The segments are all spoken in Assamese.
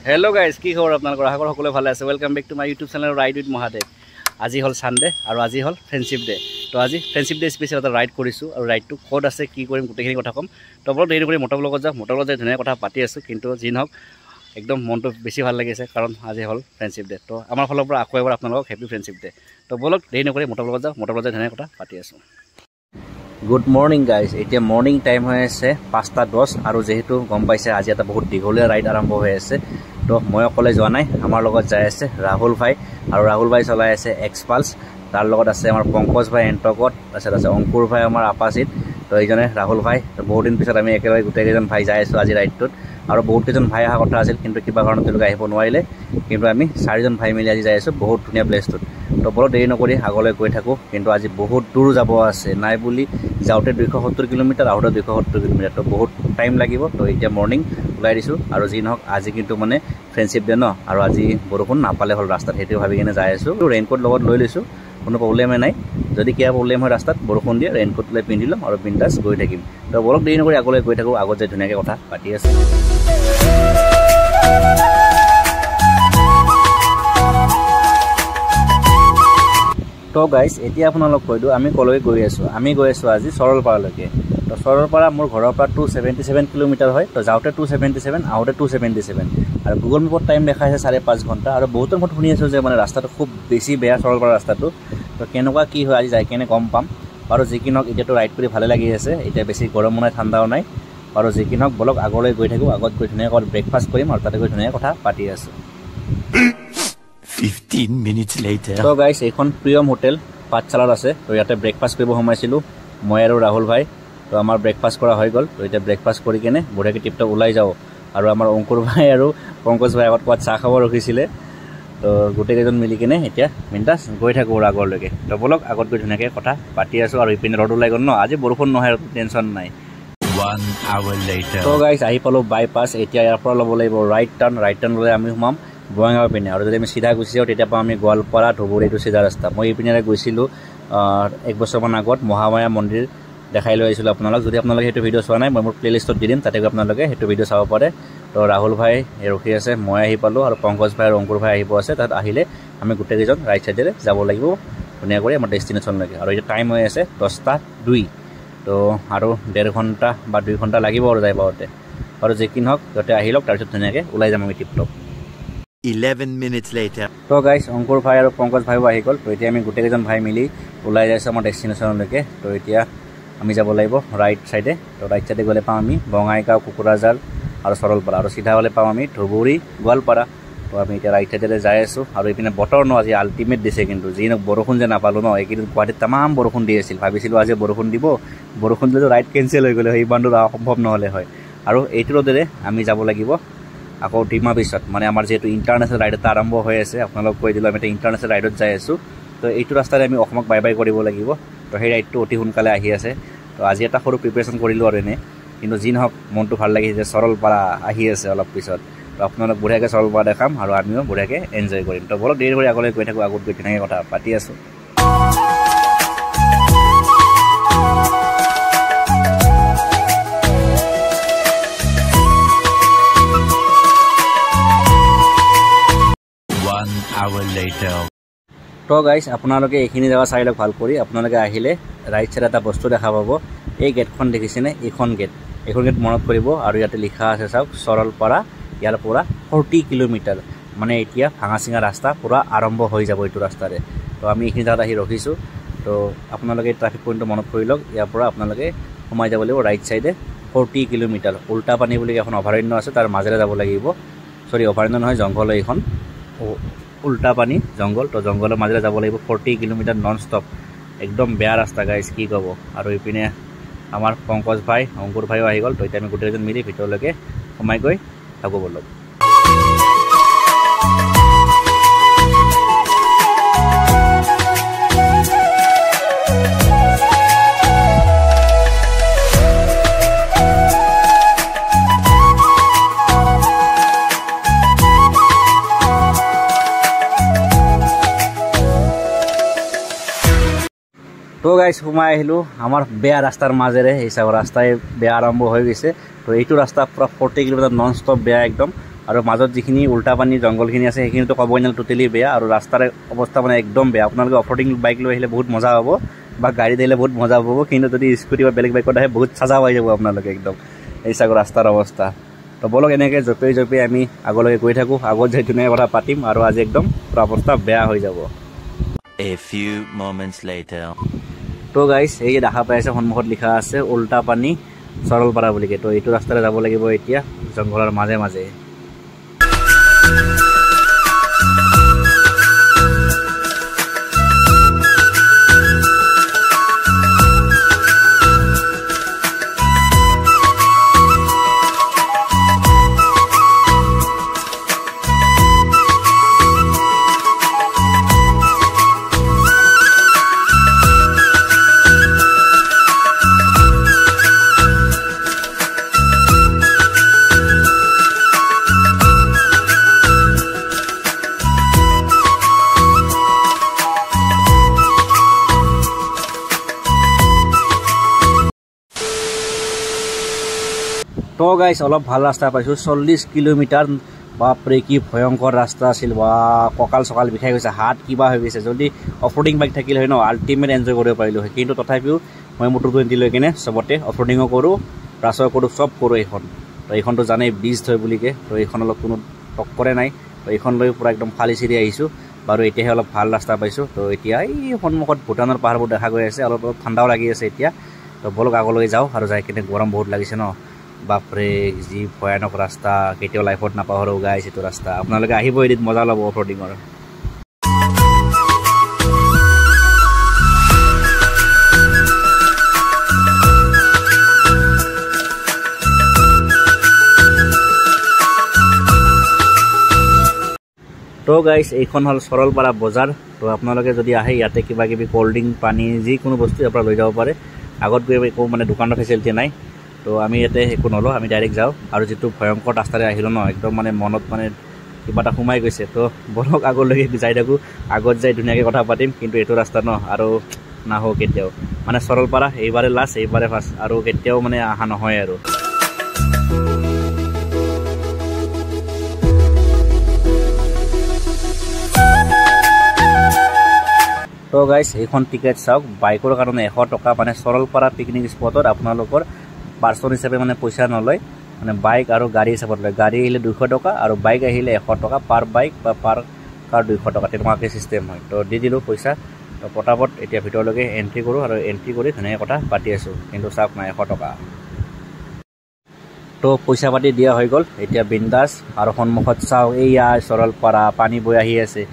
हेलो गाइज की खबर अपना सकते भाले आसे welcome back to my YouTube channel ride with Mahadev. आज हल सानडे और आज हल फ्रेंडशिप डे। तो आज friendship day special at ride कर राइड तो कत आसे कि गोटेखिनि कथा कम। तो बल देरी कर मोटर लगत जाऊँ मोटर लगत धुनिया कथा पाति आसो किन्तु जी नहक एकदम मन तो बेसि ভাল लगे कारण आज हल फ्रेंडशिप डे। तो आमार फाলৰ পৰা আকৌ এবাৰ আপোনালোকক हेपी फ्रेंडशिप डे। तो बलक देरी नक मोटर लगत जाऊँ मोटर लगत धुनिया कथा पाति आसो। Good morning guys at morning time हो 5:10 और जेहेतु गम पाइसे आज एट बहुत दीघलिया राइड आरम्भ हो तो मैं अकले जो ना आमार लगत जाय राहुल भाई और राहुल भाई चलाई एक्सपाल्स तार लगत आछे आमार पंकज भाई एंटकट तारपिছত अंकुर भाई आमार आपाचित। तो ये राहुल भाई तो बहुत दिन पिछत आम एक गोटेकन भाई जाई आसो आज राइडटोत और बहुत कईजन भाई अहा कथा आछिल किन्तु किबा कारणत आहिब नोवारिले किन्तु आमी 4जन भाई मिली आज जाई आसो बहुत धुनिया प्लेसटोत। तो बलो देरी नकरि आगले गई थाको किन्तु आज बहुत दूर যাব আছে নাই বুলি যাওঁতে 270 किलोमीटर आउटे 270 किलोमीटर तो बहुत टाइम লাগিব। तो এতিয়া मर्निंग ওলাই দিছো और जी নহক আজি কিন্তু মানে फ्रेंडशिप डे न और आज बरषुण नापाले हल रास्तात हेतु भाबि किने जाय आसो। रेनकोट लगत লৈ লৈছো কোনো प्रब्लेमे নাই যদি কিবা प्रब्लेम হয় रास्तात बरषुण দিয়ে रेनकोट লৈ পিন্ধি লম और बिंदास गई থাকিম। तो बलक देरी नकरि आगले गई थाको আগত যে ধুনিয়াকে কথা পাতি আছে। तो गाइज एतिया आपनालोक কৈ দিও আমি কলৈ গৈ আছো আজি सरलपाराলৈকে। तो सरलपारा मोर घৰৰ পৰা 277 किलोमीटर হয়। तो যাওঁতে 277 आउटे 277 और गुगल मैपत टाइम देखाइছে 5.5 घंटा और बहुतर मत শুনি আছো যে মানে ৰাস্তাটো খুব বেছি বেয়া सरलपारा ৰাস্তাটো। तो কেনেকুৱা কি হয় আজি যাই কেনে গম পাম আৰু যি কি নহক এতিয়াটো ৰাইড কৰি ভালে লাগি আছে এতিয়া বেছি গৰমো নাই ঠাণ্ডাও নাই আৰু যি কি নহক বলক আগলৈ গৈ থাকো আগত গৈ ধুনীয়াকৈ ব্ৰেকফাষ্ট কৰিম আৰু তাতে গৈ ধুনীয়া কথা পাতি আছো। 15 minutes later तो गाइस एखन प्रियम होटेल पाठशालात আছে। तो ইয়াতে ব্ৰেকফাষ্ট কৰিব সোমাইছিলো মই আৰু ৰাহুল ভাই। तो আমাৰ ব্ৰেকফাষ্ট কৰা হৈ গল। তো এতিয়া ব্ৰেকফাষ্ট কৰি কেনে বঢ়িয়াকৈ টিপটপ ওলাই যাও আৰু আমাৰ অংকুৰ ভাই আৰু পংকজ ভাই আগত কোৱাত চাহ খাব ৰখিছিলে। তো গোটেইকেইজন মিলি কেনে এতিয়া বিন্দাস গৈ থাকো আগলৈকে। তো বলক আগত গৈ ধুনীয়াকৈ কথা পাতি আছো আৰু ইপিনে ৰড ওলাই গল ন আজি বৰষুণ নহয় টেনচন নাই। 1 hour later তো গাইস আহি পালো বাইপাছ এতিয়া ইয়াৰ পৰা ল'ব লাগিব ৰাইট টাৰ্ণ লৈ আমি সোমাম বঙাইগাঁও পিনে और যদি আমি सीधा গুচি যাওঁ তেতিয়া পাম আমি গোৱালপাৰা ধুবুৰী টু सीधा ৰাস্তা। মই ইপিনে গৈছিলো 1 বছৰমান আগত মহামায়া মন্দিৰ দেখাই লৈ আহিছিলো আপোনালোক। যদি আপোনালোকে সেইটো ভিডিঅ' চোৱা নাই মই মোৰ প্লেলিষ্টত দি দিম তাতে গৈ আপোনালোকে সেইটো ভিডিঅ' চাব পাৰে। তো ৰাহুল ভাই ৰখি আছে মই আহি পালো আৰু পংকজ ভাই আৰু অংকুৰ ভাই আহিব আছে তাত আহিলে আমি গোটেইকেইজন ৰাইট চাইডেৰে যাব লাগিব ধুনীয়া কৰি আমাৰ ডেষ্টিনেশ্যনলৈকে। আৰু এতিয়া টাইম হৈ আছে 10:02 তো আৰু 1.5 ঘণ্টা বা 2 ঘণ্টা লাগিব আৰু যাই পাওঁতে আৰু যি কি নহওক তাতে আহি লওক তাৰপিছত ধুনীয়াকৈ ওলাই যাম আমি টিপটপ। 11 minutes later तो गाइस अंकुर भाई और पंकज भाई आहि गल। तो এতিয়া আমি গোটেইজন ভাই মিলি ওলাই যাইছো আমাৰ ডেষ্টিনেশ্যনলৈকে। তো এতিয়া আমি যাব লাগিব ৰাইট সাইডে। তো ৰাইট সাইডে গলে পাম আমি বঙাইগাঁও কুকুৰাজাল আৰু सरलपारा আৰু সিধা হলে পাম আমি ধুবুৰী গোৱালপাৰা। তো আমি এতিয়া ৰাইট সাইডে যাই আছো আৰু ইপিনে বতৰ ন আজি আল্টিমেট দিছে কিন্তু যি নক বৰষুণ যে নাপালো ন এইকেইদিন গুৱাহাটীত তামাম বৰষুণ দি আছিল ভাবিছিলো আজি বৰষুণ দিব বৰষুণ দিলে ৰাইড কেনসেল হৈ গলে এই বান্দৰ সম্ভৱ নহলে হয়। আৰু এইটো ৰদৰে আমি যাব লাগিব আকৌ ডিমা পিছত মানে আমাৰ যেহেতু ইণ্টাৰনেশ্যনেল ৰাইড এটা আৰম্ভ হৈ আছে আপোনালোক কৈ দিলো আমি এটা ইণ্টাৰনেশ্যনেল ৰাইডত যাই আছো। তো এইটো ৰাস্তাৰে আমি অসমক বাই বাই কৰিব লাগিব। তো সেই ৰাইডটো অতি সোনকালে আহি আছে। তো আজি এটা সৰু প্ৰিপাৰেশ্যন কৰিলো আৰু এনে কিন্তু যি নহওক মনটো ভাল লাগিছে যে सरलपारा আহি আছে অলপ পিছত। তো আপোনালোক বঢ়িয়াকৈ सरलपारा দেখাম আৰু আমিও বঢ়িয়াকৈ এনজয় কৰিম। তো বলক দেৰি কৰি আগলৈ গৈ থাকো আগত গৈ তেনেকৈ কথা পাতি আছো। hour later তো গাইস আপোনালোকে এইখিনি জায়গা চাই লওক ভাল কৰি আপোনালোকে আহিলে ৰাইট সাইড এটা বস্তু দেখা পাব এই গেটখন দেখিছেনে এইখন গেট মনত কৰিব আৰু ইয়াতে লিখা আছে চাওক सरलपारा ইয়াৰ পৰা 40 কিলোমিটাৰ মানে এতিয়া ভাঙাচিঙা ৰাস্তা পুৰা আৰম্ভ হৈ যাব এইটো ৰাস্তাৰে। তো আমি এইখিনি জায়গা আহি ৰখিছো। তো আপোনালোকে ট্ৰাফিক পইণ্টটো মনত কৰি লওক ইয়াৰ পৰা আপোনালোকে সোমাই যাব লাগিব ৰাইট সাইডে 40 কিলোমিটাৰ উল্টা পানী বুলি এখন অভয়াৰণ্য আছে তাৰ মাজেৰে যাব লাগিব সৰি অভয়াৰণ্য নহয় জংঘল এইখন उल्टा पानी जंगल। तो जंगल मजे যাব লাগিব 40 किलोमीटर नन स्टप एकदम बेया रास्ता गाइस की कब। और इपिने आमार पंकज भाई अंकुर भाई आहि गल। तो इतना आम गोटेजन मिली भितरলৈকে সোমাই গৈ থাকো বলক। तो गाइस সোমাই আহিলো আমাৰ বেয়া ৰাস্তাৰ মাজেৰে এই সব ৰাস্তায় বেয়া আৰম্ভ হৈ গৈছে। তো এইটো ৰাস্তা পুৰা 40 কিলোমিটাৰ নন স্টপ বেয়া একদম আৰু মাজত যিখিনি উল্টা পানী জংঘলখিনি আছে সেইখিনিতো ক'বই নালাগে, টোটেলি বেয়া। আৰু ৰাস্তাৰ অৱস্থা মানে একদম বেয়া। আপোনালোকে অফ ৰ'ডিং বাইক লৈ আহিলে বহুত মজা হ'ব বা গাড়ীত আহিলে বহুত মজা হ'ব, কিন্তু যদি স্কুটি বা বেলেগ বাইকত আহে বহুত চাজা হৈ যাব আপোনালোকে একদম। এই চাগৰ ৰাস্তাৰ অৱস্থা। তো বলক এনেকৈ জঁপিয়াই আমি আগলৈকে গৈ থাকোঁ। আগত যাই ধুনীয়াকৈ কথা পাতিম, আৰু আজি একদম পুৰা অৱস্থা বেয়া হৈ যাব। A few moments later. তো গাইজ, এই যে দেখা পাই আছে সন্মুখত লিখা আছে উল্টা পানী সৰলপাৰা বুলিকে। তো এইটো ৰাস্তাৰে যাব লাগিব এতিয়া, জংঘলৰ মাজে মাজে। তো গাইজ, অলপ ভাল ৰাস্তা পাইছোঁ। 40 কিলোমিটাৰ, বাপৰে কি ভয়ংকৰ ৰাস্তা আছিল। বা কঁকাল চকাল বিষাই গৈছে, হাত কিবা হৈ গৈছে। যদি অফ ৰ'ডিং বাইক থাকিলে হয় ন, আল্টিমেট এনজয় কৰিব পাৰিলোঁ হয়। কিন্তু তথাপিও মই মোৰ 220 লৈ কিনে চবতে অফ ৰ'ডিঙো কৰোঁ, ৰাছৰ কৰোঁ, চব কৰোঁ এইখন। তো এইখনতো জানেই বিষ্ট হয় বুলিকে। তো এইখন অলপ কোনো টক্কৰে নাই। তো এইখন লৈ পূৰা একদম ফালি চিৰি আহিছোঁ। বাৰু এতিয়াহে অলপ ভাল ৰাস্তা পাইছোঁ। তো এতিয়া এই সন্মুখত ভূটানৰ পাহাৰবোৰ দেখা গৈ আছে, অলপ অলপ ঠাণ্ডাও লাগি আছে এতিয়া। তো বলক আগলৈ যাওঁ, আৰু যাই কিনে গৰম বহুত লাগিছে ন। বাপৰে যি ভয়ানক ৰাস্তা, কেতিয়াও লাইফত নাপাহৰো গাইছ এইটো ৰাস্তা। আপোনালোকে আহিব, এদিন মজা ল'ব অফ ৰ'ডিঙৰ। তো গাইছ, এইখন হ'ল সৰলপাৰা বজাৰ। তো আপোনালোকে যদি আহে, ইয়াতে কিবা কিবি ক'ল্ড ড্ৰিংক, পানী, যিকোনো বস্তু ইয়াৰ পৰা লৈ যাব পাৰে। আগত গৈ একো মানে দোকানৰ ফেচিলিটি নাই। তো আমি ইয়াতে একো নলওঁ, আমি ডাইৰেক্ট যাওঁ। আৰু যিটো ভয়ংকৰ ৰাস্তাৰে আহিলোঁ ন, একদম মানে মনত মানে কিবা এটা সোমাই গৈছে। তো বলক আগলৈকে যাই থাকোঁ, আগত যাই ধুনীয়াকৈ কথা পাতিম। কিন্তু এইটো ৰাস্তা ন, আৰু নাহোঁ কেতিয়াও। মানে সৰলপাৰা এইবাৰে লাষ্ট, এইবাৰে ফাৰ্ষ্ট, আৰু কেতিয়াও মানে অহা নহয় আৰু। তো গাইছ, এইখন টিকেট চাওক, বাইকৰ কাৰণে 100 টকা। মানে সৰলপাৰা পিকনিক স্পটত আপোনালোকৰ পাৰ্চন হিচাপে মানে পইচা নলয়, মানে বাইক আৰু গাড়ী হিচাপত লয়। গাড়ী আহিলে 200 টকা, আৰু বাইক আহিলে 100 টকা পাৰ বাইক বা পাৰ কাৰ 200 টকা, তেনেকুৱাকৈ চিষ্টেম হয়। তো দি দিলোঁ পইচা। তো পটাপট এতিয়া ভিতৰলৈকে এণ্ট্ৰি কৰোঁ, আৰু এণ্ট্ৰি কৰি ধুনীয়াকৈ কথা পাতি আছোঁ। কিন্তু চাওক নাই, 100 টকা। তো পইচা পাতি দিয়া হৈ গ'ল, এতিয়া বিন্দাছ। আৰু সন্মুখত চাওক, এইয়া সৰলপাৰা, পানী বৈ আহি আছে।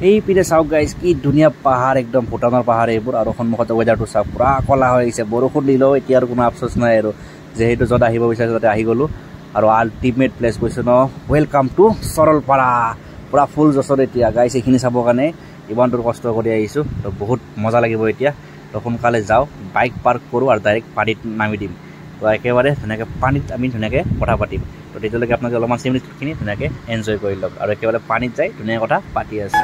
এই পিনে চাওক গাইজ, কি ধুনীয়া পাহাৰ, একদম ভূটানৰ পাহাৰ এইবোৰ। আৰু সন্মুখত ৱেডাৰটো চাওক, পূৰা ক'লা হৈ আহিছে। বৰষুণ দিলেও এতিয়া আৰু কোনো আফচোচ নাই আৰু, যিহেতু য'ত আহিব বিচাৰিছোঁ তাতে আহি গ'লোঁ। আৰু আল্টিমেট প্লেচ কৈছোঁ ন, ৱেলকাম টু সৰলপাৰা। পূৰা ফুল জছত এতিয়া গাইজ, এইখিনি চাবৰ কাৰণে ইমান দূৰ কষ্ট কৰি আহিছোঁ। তো বহুত মজা লাগিব এতিয়া। তো সোনকালে যাওঁ, বাইক পাৰ্ক কৰোঁ, আৰু ডাইৰেক্ট পানীত নামি দিম। তো একেবাৰে ধুনীয়াকৈ পানীত আমি ধুনীয়াকৈ কথা পাতিম। তো তেতিয়ালৈকে আপোনালোকে অলপমান 7 মিনিটখিনি ধুনীয়াকৈ এনজয় কৰি লওক। আৰু একেবাৰে পানীত যাই ধুনীয়া কথা পাতি আছোঁ।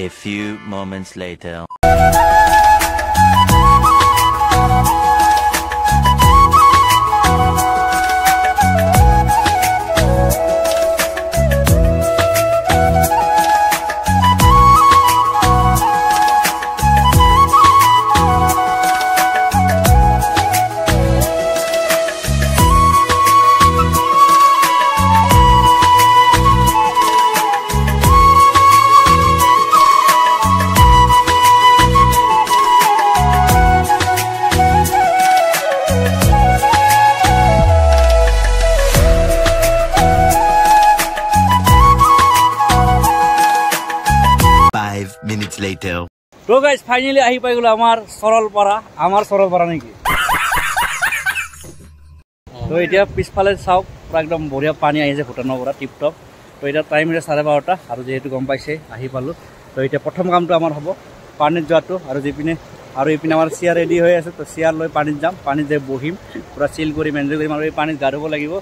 A few moments later. Minutes later. তো গাইজ, ফাইনেলি আহি পাই গ'লো আমাৰ সৰলপাৰা নেকি। তো এতিয়া পিছফালে চাওক, পূৰা একদম বঢ়িয়া পানী আহিছে ভূটানৰ পৰা, টিপ টপ। তো এতিয়া টাইম হৈছে 12:30, আৰু যিহেতু গম পাইছে আহি পালোঁ। তো এতিয়া প্ৰথম কামটো আমাৰ হ'ব পানীত যোৱাটো। আৰু এইপিনে আমাৰ চেয়াৰ ৰেডি হৈ আছে। তো চেয়াৰ লৈ পানীত যাম, পানীত যাই বহিম, পূৰা চিল কৰিম, এনজয় কৰিম। আৰু এই পানীত গা ধুব লাগিব।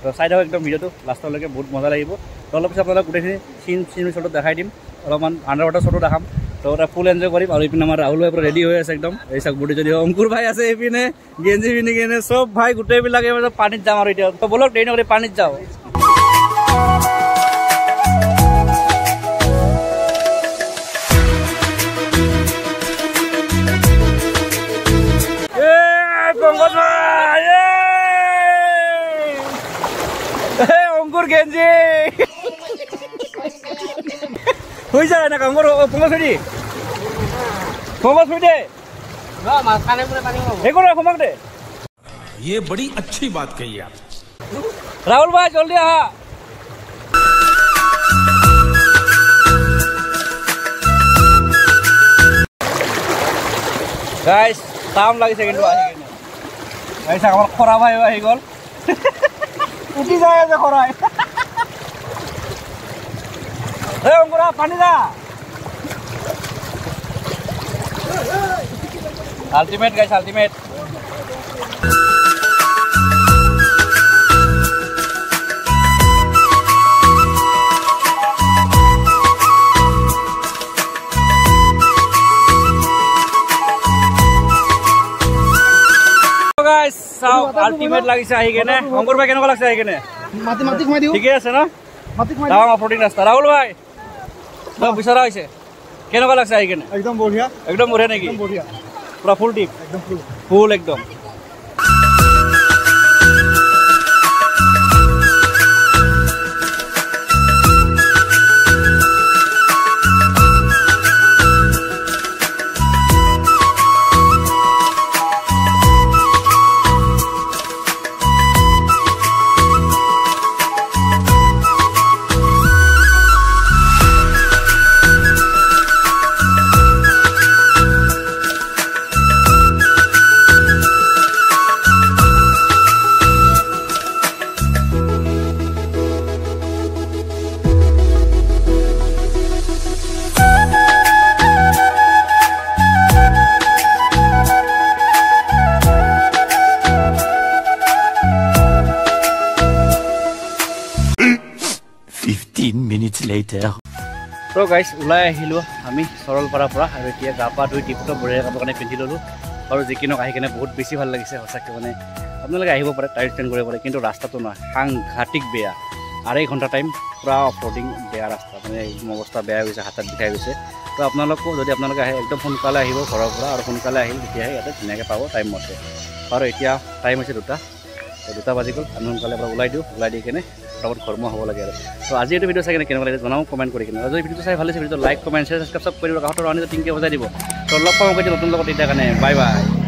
তো চাই থাকক একদম ভিডিঅ'টো লাষ্টলৈকে, বহুত মজা লাগিব। তো অলপ পিছত আপোনালোক গোটেইখিনি চিন ৰিচৰ্টত দেখাই দিম। অলপমান আণ্ডাৰ ৱাটাৰ শ্বটো দেখাম তো এটা ফুল এনজয় কৰিম আৰু এইপিনে আমাৰ ৰাহুল ভাই পুৰা ৰেডি হৈ আছে একদম এই চাওক বুটি যদি অংকুৰ ভাই আছে এইপিনে গেঞ্জি পিন্ধি কিনে চব ভাই গোটেইবিলাকে পানীত যাম আৰু এতিয়া তো বলক দেৰি নকৰি পানীত যাওঁ অংকুৰ গেঞ্জি হৈ যায় না অংকুৰ পঙ্গল ফেৰি দে दे ये बड़ी अच्छी बात कही आप राहुल भाई जल्दी आ गाइस टाइम লাগিছে কিন্তু আহি কিনে গাইস আমার খরা ভাই আহি গল উঠি যায় যে খরাই এ অঙ্কুরা পানি দা আলটিমেট গাইস আলটিমেট গাইস সব আলটিমেট লাগিছে আহি কেনে অঙ্কুর ভাই কেনেকুৱা লাগছে আহি কেনে মাটি ঘুমাই দিও ঠিকে আছে না মাটি ঘুমাই দাম অফরোডিং রাস্তা রাহুল ভাই সব বিচৰা হৈছে কেনেকুৱা লাগছে আহি কেনে একদম বঢ়িয়া নেকি একদম বঢ়িয়া পুৰা ফুল টিপ একদম ফুল একদম later. তো গাইস ওলাই আহিলো আমি সৰলপাৰাৰ পৰা আৰু এতিয়া গা পা ধুই টিপটপ বঢ়িয়া কাপোৰ কানি পিন্ধি ল'লোঁ আৰু যিকিনক আহি কিনে বহুত বেছি ভাল লাগিছে সঁচাকৈ মানে আপোনালোকে আহিব পাৰে টাইম স্পেণ্ড কৰিব পাৰে কিন্তু ৰাস্তাটো নহয় সাংঘাতিক বেয়া আঢ়ৈ ঘণ্টা টাইম পূৰা অফ ৰ'ডিং বেয়া ৰাস্তা মানে অৱস্থা বেয়া হৈ গৈছে হাতত বিষাই গৈছে তো আপোনালোকো যদি আপোনালোকে আহে একদম সোনকালে আহিব ঘৰৰ পৰা আৰু সোনকালে আহিল তেতিয়াহে ইয়াতে ধুনীয়াকৈ পাব টাইম মতে আৰু এতিয়া টাইম হৈছে 2টা বাজি গ'ল আমি সোনকালে পৰা ওলাই দি কিনে ফটাফট ঘৰমুৱা হ'ব লাগে আৰু তো আজি এইটো ভিডিঅ' চাই কিনে কেনেকুৱা লাগে জনাও কমেণ্ট কৰি কিনে আৰু যদি ভিডিঅ'টো চাই ভাল হৈছে ভিডিঅ'টো লাইক কমেণ্ট শ্বেয়াৰ ছাবস্ক্ৰাইব চব কৰি দিব কাষত ৰাউণ্ডত টিংকে বজাই দিব তো লগ পাম নতুন লগত তেতিয়া কাৰণে বাই বাই